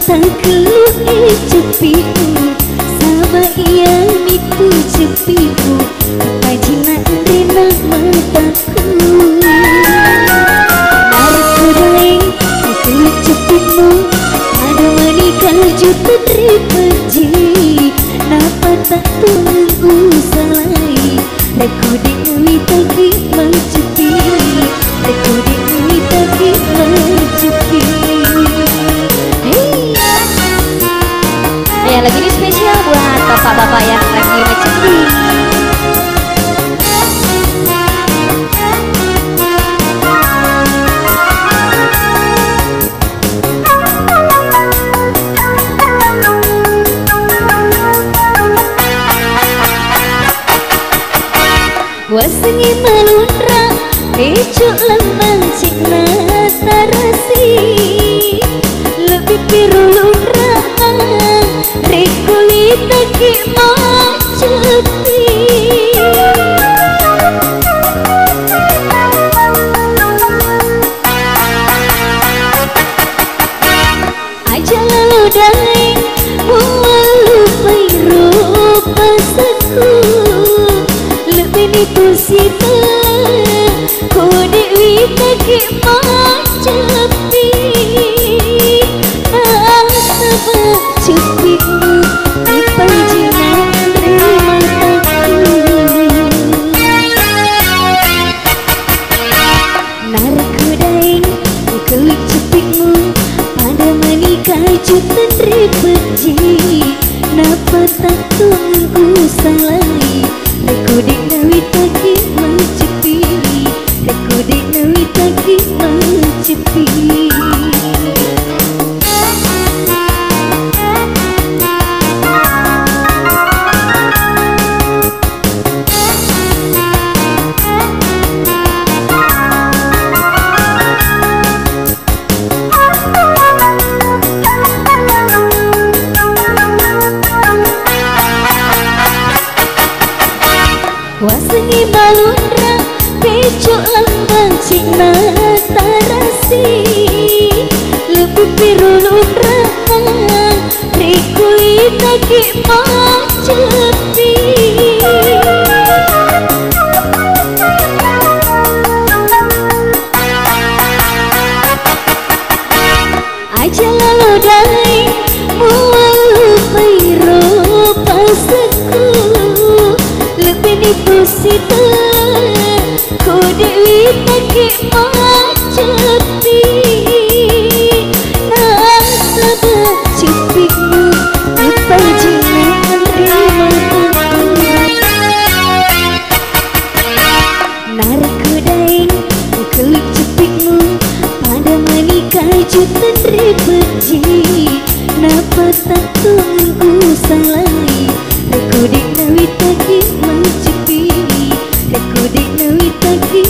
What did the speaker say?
keluh cepiku sama ia nipu cepiku pajinan rena mataku narik keluh cepimu ada menikah juta terperji napa tak tunggu salai aku dewi taki mencepi aku dewi taki mencepi. Ya lagu ini spesial buat bapak-bapak yang lagi mencepi. Wasengi melundra Ecuk lembang cina tarasi lebih biru lundra Rekulit taki macepi aja lalu dai melupai rupa seku lebih nipu sita kode witaki macepi asaba cepimu di panjinan remataku narik kudaing ke cepimu pada menikah jutan repeji napa tak tunggu salai recording nawi taki mencepi recording nawi taki mencepi. Wasengi balundra pecuk lambang cina tarasi lebih biru lundra rekulit taki macepi aja lalu dai melupai rupa seku lebih nipu sita kode witaki macepi nasaba cepimu di panjinan remataku narik kudaing ke cepimu pada menikah jutan repeji napa tak tunggu salai recording nawi taki mencepi recording nawi taki